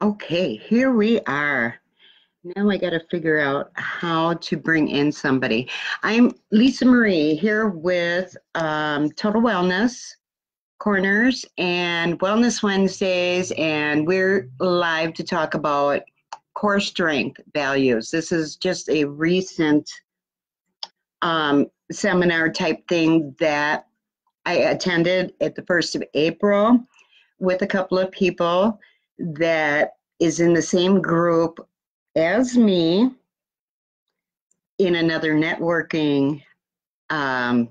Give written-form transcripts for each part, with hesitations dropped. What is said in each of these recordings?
Okay, here we are. Now I got to figure out how to bring in somebody. I'm Lisa Marie here with Total Wellness Corners and Wellness Wednesdays, and we're live to talk about core strength values. This is just a recent seminar type thing that I attended at the 1st of April with a couple of people that is in the same group as me in another networking um,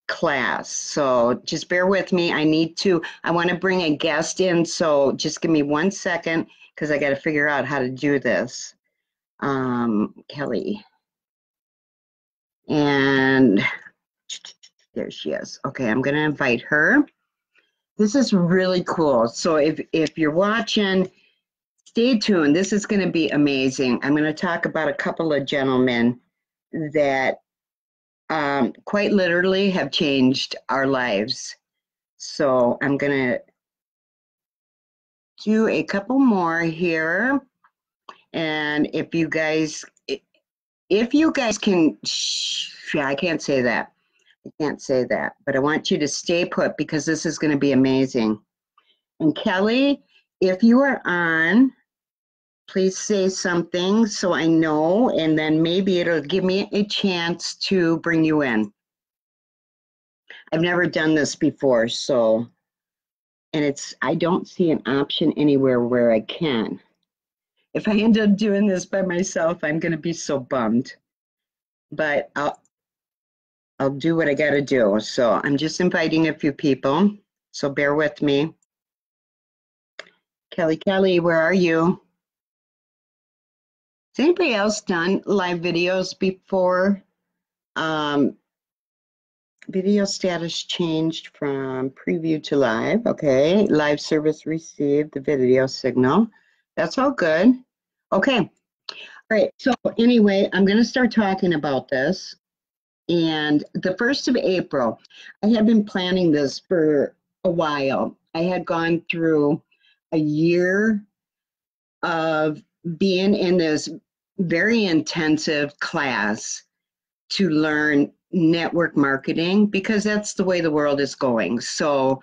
class. So just bear with me. I want to bring a guest in. So just give me 1 second because I got to figure out how to do this. Kelly. And there she is. Okay, I'm going to invite her. This is really cool. So if you're watching, stay tuned. This is going to be amazing. I'm going to talk about a couple of gentlemen that quite literally have changed our lives. So I'm going to do a couple more here. And if you guys can, I can't say that. I can't say that, but I want you to stay put because this is going to be amazing. And Kelly, if you are on, please say something so I know, and then maybe it'll give me a chance to bring you in. I've never done this before, and I don't see an option anywhere where I can. If I end up doing this by myself, I'm going to be so bummed. But I'll do what I got to do. So I'm just inviting a few people, so bear with me. Kelly, where are you? Has anybody else done live videos before? Video status changed from preview to live. Okay, live service received the video signal. That's all good. Okay, all right. So anyway, I'm going to start talking about this. And the 1st of April, I had been planning this for a while. I had gone through a year of being in this very intensive class to learn network marketing because that's the way the world is going. So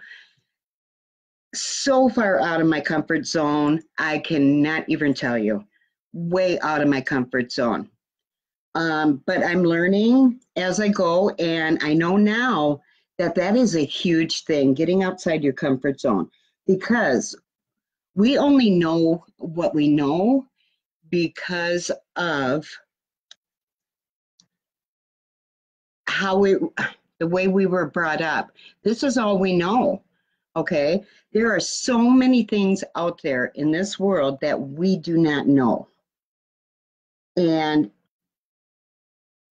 far out of my comfort zone, I cannot even tell you, way out of my comfort zone. But I'm learning as I go, and I know now that is a huge thing, getting outside your comfort zone, because we only know what we know because of the way we were brought up. This is all we know, okay? There are so many things out there in this world that we do not know. And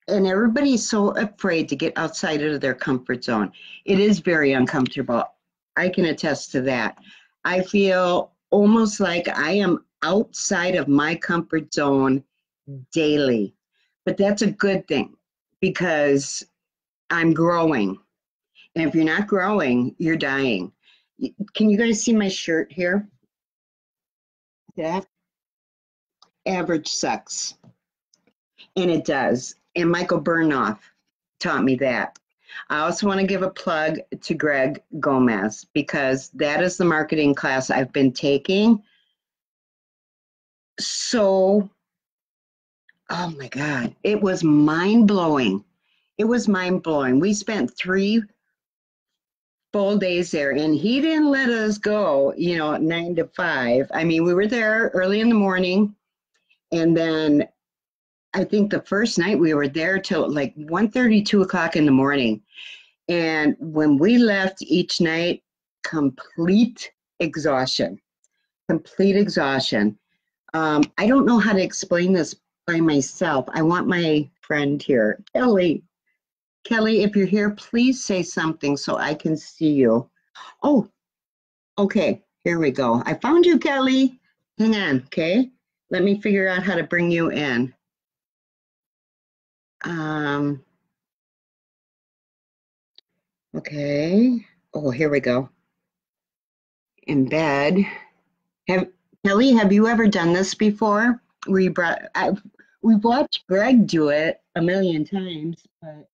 everybody's so afraid to get outside of their comfort zone. It is very uncomfortable. I can attest to that. I feel almost like I am outside of my comfort zone daily. But that's a good thing because I'm growing. And if you're not growing, you're dying. Can you guys see my shirt here? That average sucks. And it does. And Michael Burnoff taught me that. I also want to give a plug to Greg Gomez because that is the marketing class I've been taking. So, oh my God, it was mind-blowing. It was mind-blowing. We spent 3 full days there, and he didn't let us go, 9 to 5. I mean, we were there early in the morning, and then I think the first night we were there till like 1:30, 2 o'clock in the morning. And when we left each night, complete exhaustion, complete exhaustion. I don't know how to explain this by myself. I want my friend here, Kelly. Kelly, if you're here, please say something so I can see you. Oh, okay, here we go. I found you, Kelly. Hang on, okay? Let me figure out how to bring you in. Okay. Oh, here we go. Embed. Can Kelly, have you ever done this before? We've watched Greg do it a million times, but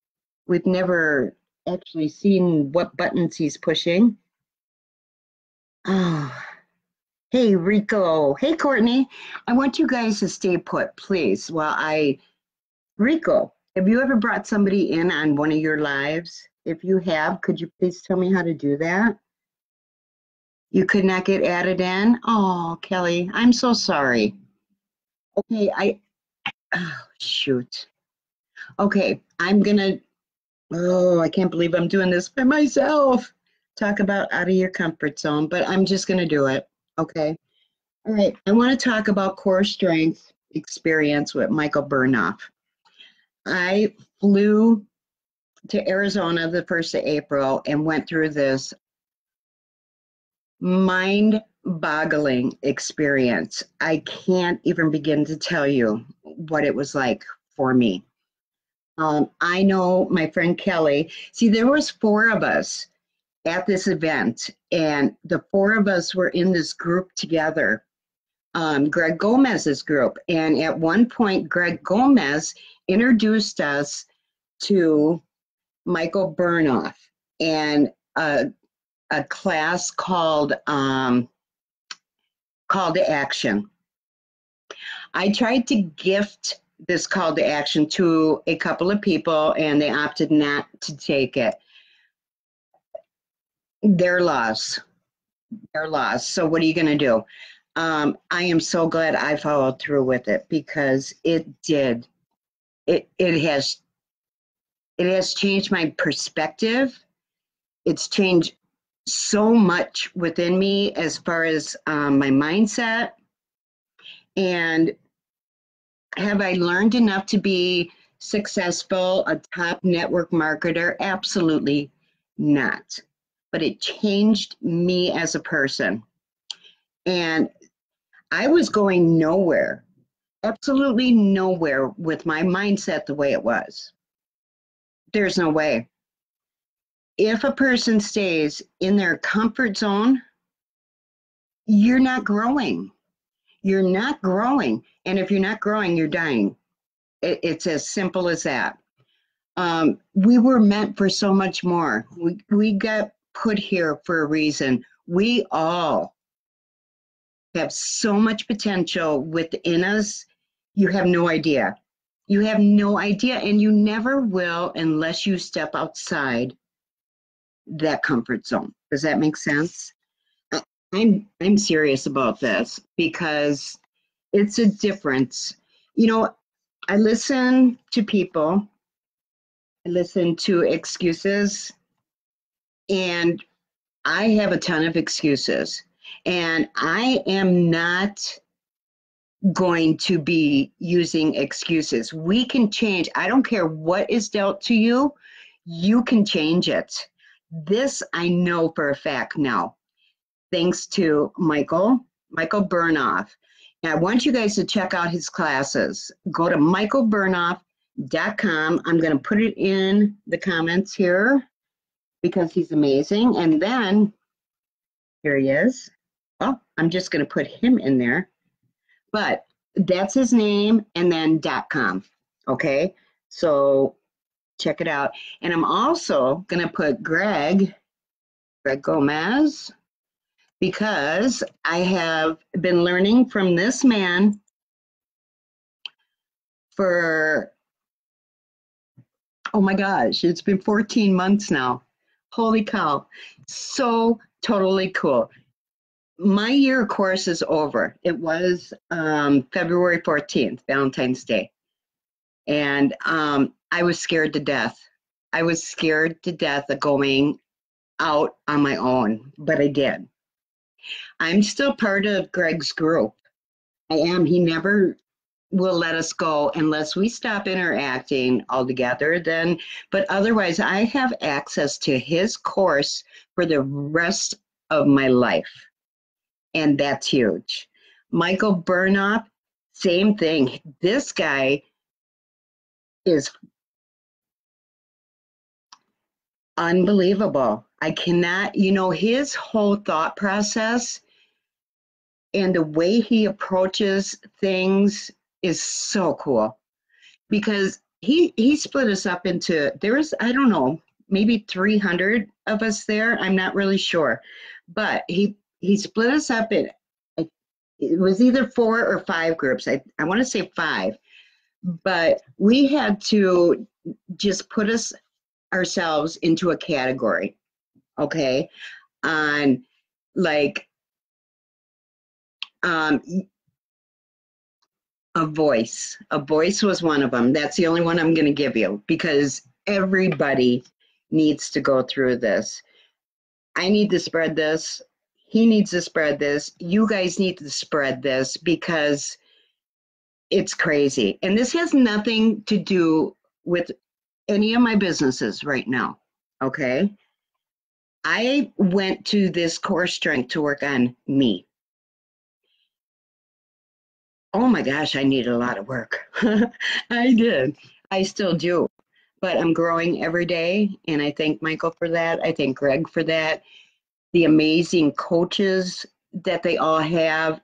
we've never actually seen what buttons he's pushing. Oh, hey, Rico. Hey, Courtney. I want you guys to stay put, please. Rico, have you ever brought somebody in on one of your lives? If you have, could you please tell me how to do that? You could not get added in? Oh, Kelly, I'm so sorry. Okay, oh, shoot. Okay, I can't believe I'm doing this by myself. Talk about out of your comfort zone, but I'm just gonna do it. Okay. All right. I want to talk about core strength experience with Michael Burnoff. I flew to Arizona the 1st of April and went through this mind boggling experience. I can't even begin to tell you what it was like for me. I know my friend Kelly. See, there was four of us at this event, and the four of us were in this group together, Greg Gomez's group. And at one point, Greg Gomez introduced us to Michael Burnoff and a class called Call to Action. I tried to gift this call to action to a couple of people, and they opted not to take it. Their loss. Their loss. So what are you going to do? I am so glad I followed through with it because it did. It has changed my perspective. It's changed so much within me as far as my mindset. And have I learned enough to be successful, a top network marketer? Absolutely not. But it changed me as a person. And I was going nowhere, absolutely nowhere with my mindset the way it was. There's no way. If a person stays in their comfort zone, you're not growing. You're not growing. And if you're not growing, you're dying. It's as simple as that. We were meant for so much more. We got put here for a reason. We all have so much potential within us. You have no idea. You have no idea, and you never will unless you step outside that comfort zone. Does that make sense? I'm serious about this because it's a difference. You know, I listen to people, I listen to excuses, and I have a ton of excuses. And I am not going to be using excuses. We can change. I don't care what is dealt to you, you can change it. This I know for a fact now, thanks to Michael Burnoff. And I want you guys to check out his classes. Go to michaelburnoff.com. I'm going to put it in the comments here because he's amazing. And then here he is. Well, I'm just going to put him in there. But that's his name, and then .com. Okay, so check it out. And I'm also going to put Greg Gomez, because I have been learning from this man for, oh my gosh, it's been 14 months now. Holy cow. So totally cool. My year course is over. It was February 14th, Valentine's Day. And I was scared to death. I was scared to death of going out on my own, but I did. I'm still part of Greg's group. I am. He never will let us go unless we stop interacting altogether. But otherwise, I have access to his course for the rest of my life. And that's huge. Michael Burnoff, same thing. This guy is unbelievable. I cannot, his whole thought process and the way he approaches things is so cool because he split us up into there's I don't know maybe 300 of us there. I'm not really sure, but he split us up in it was either 4 or 5 groups. I want to say 5, but we had to just put us ourselves into a category, okay, on like um, a voice. A voice was one of them. That's the only one I'm going to give you because everybody needs to go through this. I need to spread this. He needs to spread this. You guys need to spread this because it's crazy. And this has nothing to do with any of my businesses right now. Okay. I went to this core strength to work on me. Oh my gosh, I need a lot of work. I did. I still do. But I'm growing every day. And I thank Michael for that. I thank Greg for that. The amazing coaches that they all have,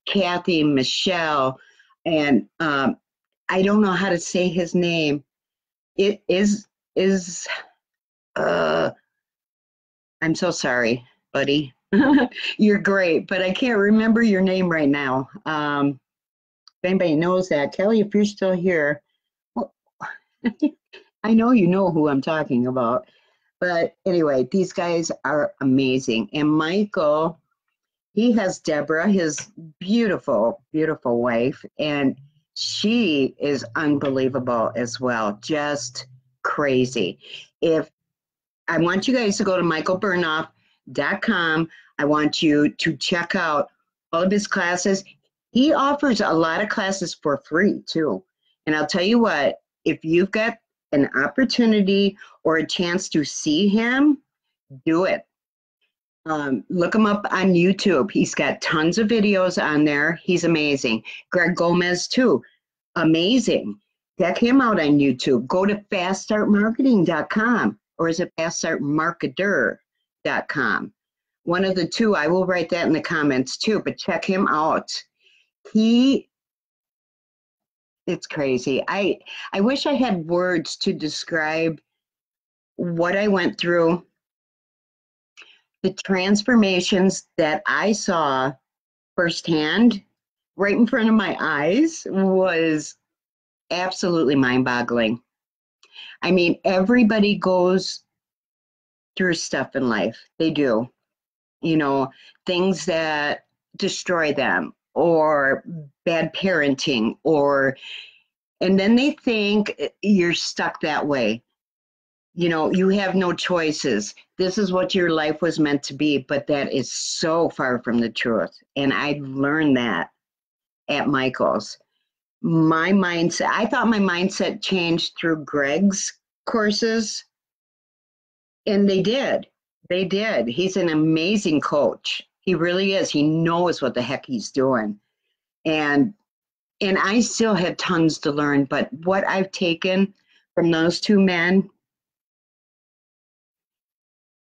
Kathy, Michelle, and I don't know how to say his name. It is uh I'm so sorry, buddy. You're great, but I can't remember your name right now. If anybody knows that, Kelly, if you're still here, well, I know you know who I'm talking about. But anyway, these guys are amazing. And Michael, he has Deborah, his beautiful, beautiful wife, and she is unbelievable as well. Just crazy. If I want you guys to go to michaelburnoff.com. I want you to check out all of his classes. He offers a lot of classes for free too. And I'll tell you what, if you've got an opportunity or a chance to see him, do it. Look him up on YouTube. He's got tons of videos on there. He's amazing. Greg Gomez too, amazing. Check him out on YouTube. Go to faststartmarketing.com or is it faststartmarketer.com? One of the two. I will write that in the comments too, but check him out. It's crazy. I wish I had words to describe what I went through, the transformations that I saw firsthand right in front of my eyes was absolutely mind-boggling. I mean, everybody goes through stuff in life. They do. You know, things that destroy them or bad parenting and then they think you're stuck that way. You know, you have no choices. This is what your life was meant to be, but that is so far from the truth. And I learned that at Michael's. My mindset, I thought my mindset changed through Greg's courses, and they did. They did. He's an amazing coach. He really is. He knows what the heck he's doing. And I still have tons to learn, but what I've taken from those two men,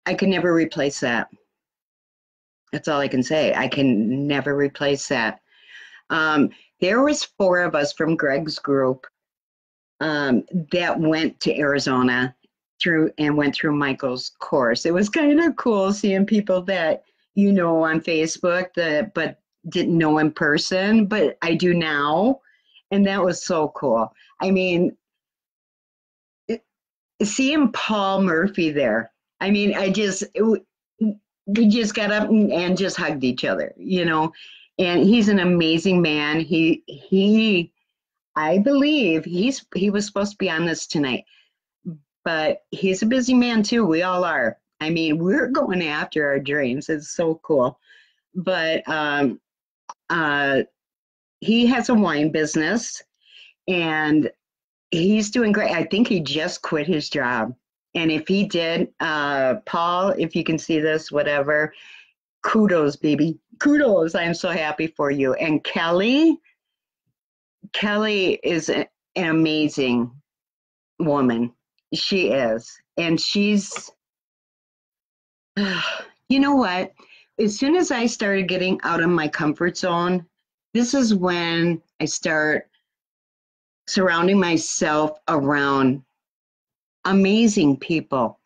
I can never replace that. That's all I can say. I can never replace that. There was 4 of us from Greg's group that went to Arizona went through Michael's course. It was kind of cool seeing people that you know on Facebook but didn't know in person, but I do now, and that was so cool. I mean, seeing Paul Murphy there. I mean, we just got up and just hugged each other, you know. And he's an amazing man. I believe he was supposed to be on this tonight, but he's a busy man too. We all are. I mean, we're going after our dreams. It's so cool. But he has a wine business, and he's doing great. I think he just quit his job. And if he did, Paul, if you can see this, whatever, kudos, baby. Kudos. I'm so happy for you. And Kelly is an amazing woman. She is. And she's, you know what? as soon as I started getting out of my comfort zone, this is when I start surrounding myself around amazing people,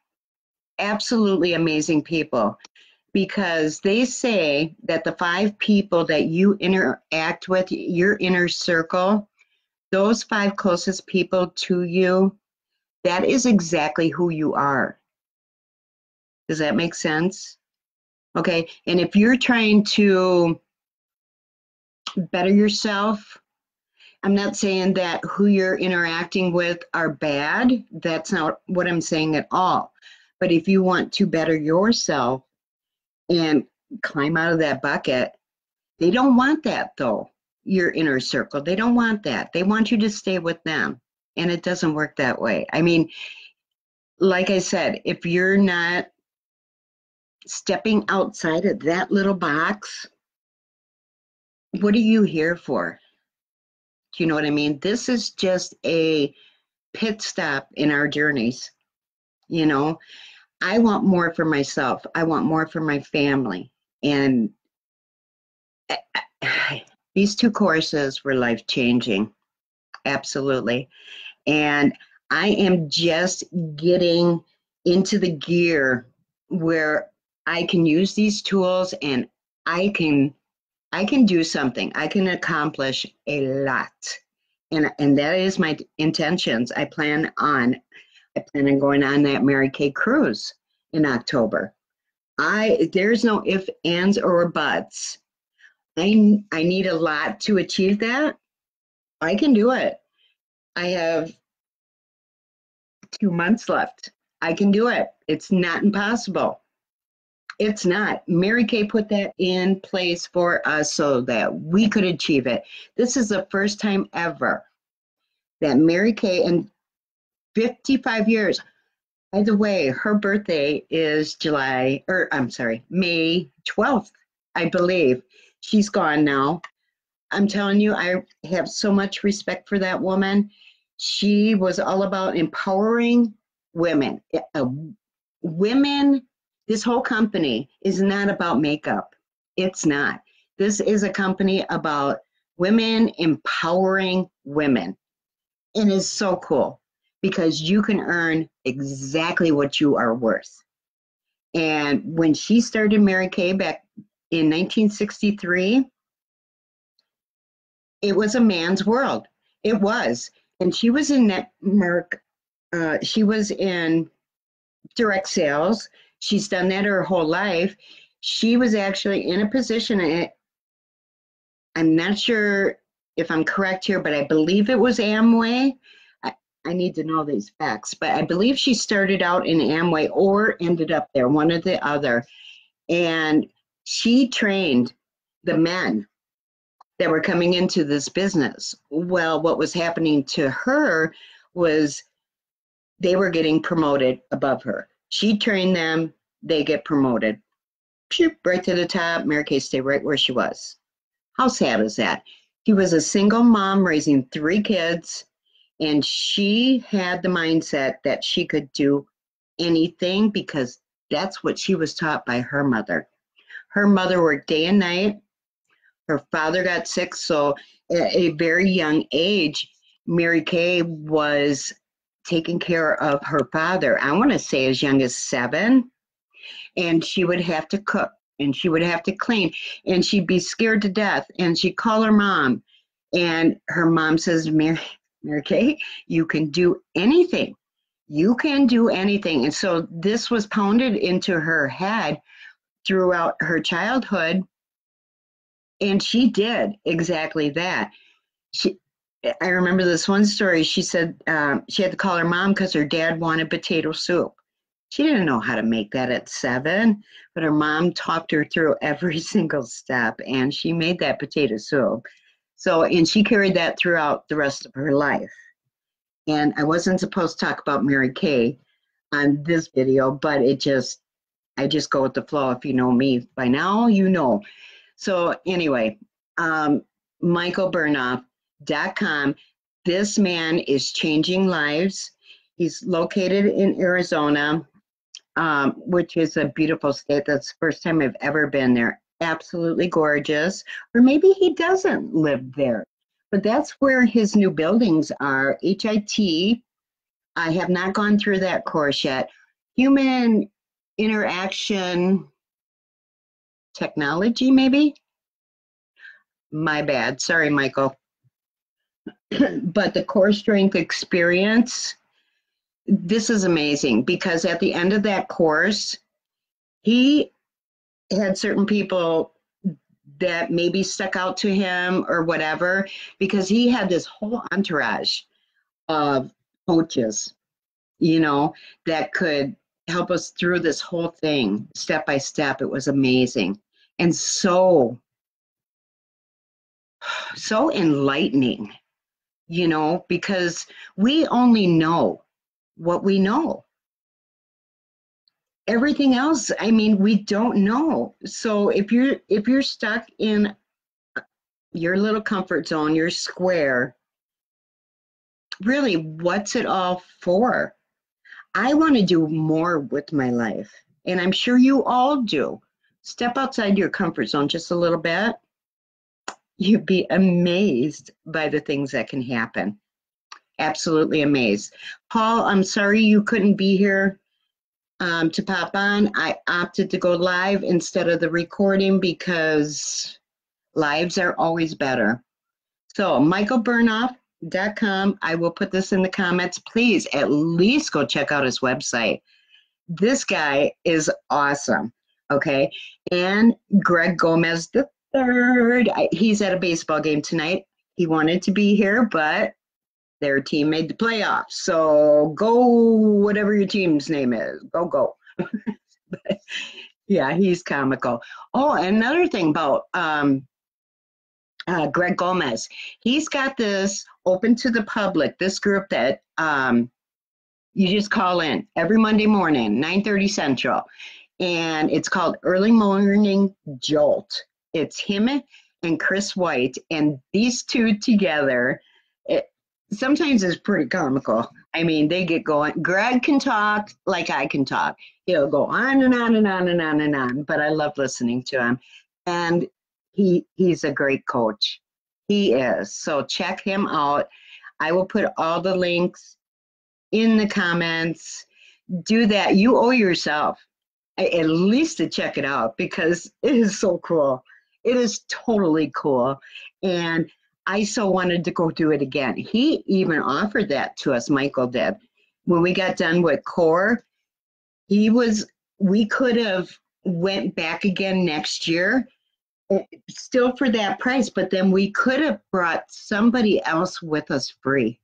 absolutely amazing people, because they say that the 5 people that you interact with, your inner circle, those 5 closest people to you, that is exactly who you are. Does that make sense? Okay. And if you're trying to better yourself, I'm not saying that who you're interacting with are bad. That's not what I'm saying at all. But if you want to better yourself and climb out of that bucket, they don't want that though. Your inner circle, they don't want that. They want you to stay with them. And it doesn't work that way. I mean, like I said, if you're not stepping outside of that little box, what are you here for? Do you know what I mean? This is just a pit stop in our journeys. You know, I want more for myself. I want more for my family. And these 2 courses were life changing. Absolutely. And I am just getting into the gear where I can use these tools and I can do something. I can accomplish a lot. And that is my intentions. I plan on going on that Mary Kay cruise in October. There's no ifs, ands, or buts. I need a lot to achieve that. I can do it. I have 2 months left. I can do it. It's not impossible. It's not. Mary Kay put that in place for us so that we could achieve it. This is the first time ever that Mary Kay, in 55 years, by the way, her birthday is May 12th, I believe. She's gone now. I'm telling you, I have so much respect for that woman. She was all about empowering women. Women, this whole company is not about makeup. It's not. This is a company about women empowering women. And it's so cool because you can earn exactly what you are worth. And when she started Mary Kay back in 1963, it was a man's world. It was. And she was in she was in direct sales. She's done that her whole life. She was actually in a position, I'm not sure if I'm correct here, but I believe it was Amway. I need to know these facts, but I believe she started out in Amway or ended up there, one or the other. And she trained the men that were coming into this business. Well, what was happening to her was they were getting promoted above her. She trained them, they get promoted. Right to the top, Mary Kay stayed right where she was. How sad is that? She was a single mom raising 3 kids, and she had the mindset that she could do anything because that's what she was taught by her mother. Her mother worked day and night. Her father got sick, so at a very young age, Mary Kay was taking care of her father. I want to say as young as 7, and she would have to cook and she would have to clean and she'd be scared to death and she'd call her mom and her mom says, Mary Kay, you can do anything. You can do anything. And so this was pounded into her head throughout her childhood. And she did exactly that. I remember this one story. She said she had to call her mom because her dad wanted potato soup. She didn't know how to make that at 7, but her mom talked her through every single step, and she made that potato soup. So, and she carried that throughout the rest of her life. And I wasn't supposed to talk about Mary Kay on this video, but I just go with the flow. If you know me by now, you know. So anyway, michaelburnoff.com. This man is changing lives. He's located in Arizona. which is a beautiful state. That's the first time I've ever been there. Absolutely gorgeous. Or maybe he doesn't live there, but that's where his new buildings are. HIT. I have not gone through that course yet. Human interaction technology, maybe? My bad. Sorry, Michael. But the core strength experience, this is amazing because at the end of that course, he had certain people that maybe stuck out to him or whatever, because he had this whole entourage of coaches, that could help us through this whole thing step by step. It was amazing and so enlightening, because we only know what we know. Everything else, I mean, we don't know. So if you're stuck in your little comfort zone, your square, really, what's it all for? I want to do more with my life, and I'm sure you all do. Step outside your comfort zone just a little bit. You'd be amazed by the things that can happen. Absolutely amazed. Paul, I'm sorry you couldn't be here to pop on. I opted to go live instead of the recording because lives are always better. So michaelburnoff.com. I will put this in the comments. Please at least go check out his website. This guy is awesome. Okay. And Greg Gomez the third. He's at a baseball game tonight. He wanted to be here, but their team made the playoffs. So go, whatever your team's name is. Go. But, yeah, he's comical. Oh, another thing about Greg Gomez. He's got this open to the public, this group that you just call in every Monday morning, 9:30 Central. And it's called Early Morning Jolt. It's him and Chris White. And these two together, sometimes it's pretty comical. I mean, they get going. Greg can talk like I can talk. He'll go on and on and on and on and on. But I love listening to him. And he's a great coach. He is. So check him out. I will put all the links in the comments. Do that. You owe yourself at least to check it out because it is so cool. It is totally cool. And I so wanted to go do it again. He even offered that to us, Michael did. When we got done with core, we could have went back again next year, still for that price, but then we could have brought somebody else with us free.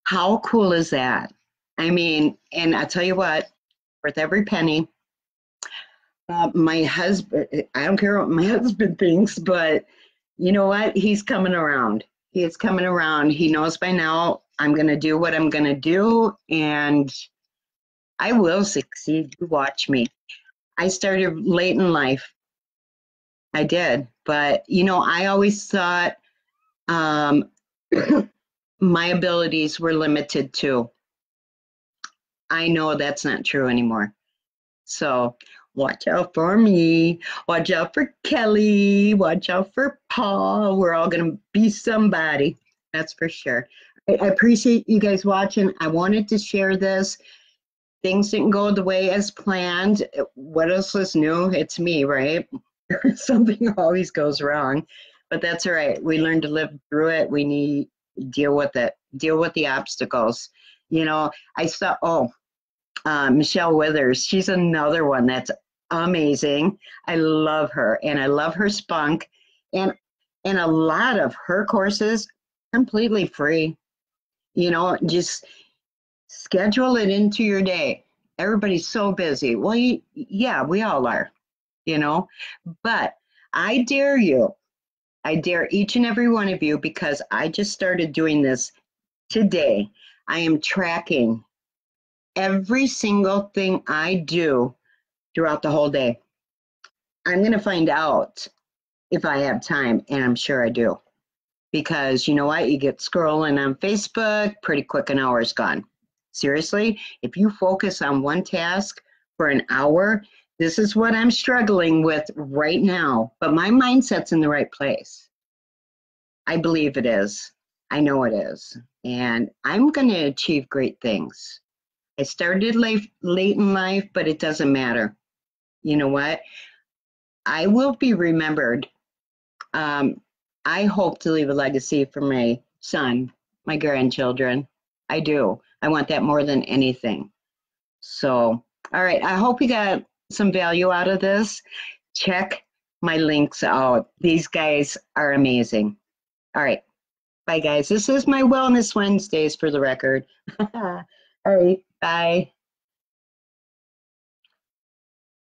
How cool is that? I mean, and I tell you what, worth every penny. My husband, I don't care what my husband thinks, but you know what? He's coming around. He is coming around. He knows by now I'm going to do what I'm going to do, and I will succeed. You watch me. I started late in life. I did. But, I always thought my abilities were limited too. I know that's not true anymore. So watch out for me. Watch out for Kelly. Watch out for Paul. We're all going to be somebody. That's for sure. I appreciate you guys watching. I wanted to share this. Things didn't go the way as planned. What else is new? It's me, right? Something always goes wrong, but that's all right. We learn to live through it. We need to deal with it, deal with the obstacles. I saw, Michelle Withers. She's another one that's amazing. I love her, and I love her spunk, and a lot of her courses completely free. Just schedule it into your day. Everybody's so busy. Well, yeah, we all are, but I dare you. I dare each and every one of you, because I just started doing this today. I am tracking every single thing I do throughout the whole day. I'm going to find out if I have time, and I'm sure I do. Because you know what? You get scrolling on Facebook, pretty quick an hour's gone. Seriously, if you focus on one task for an hour. This is what I'm struggling with right now, but my mindset's in the right place. I believe it is. I know it is. And I'm going to achieve great things. I started late in life, but it doesn't matter. You know what? I will be remembered. Um, I hope to leave a legacy for my son, my grandchildren. I do. I want that more than anything. So, all right. I hope you got some value out of this. Check my links out. These guys are amazing. All right. Bye, guys. This is my Wellness Wednesdays for the record. All right. Bye.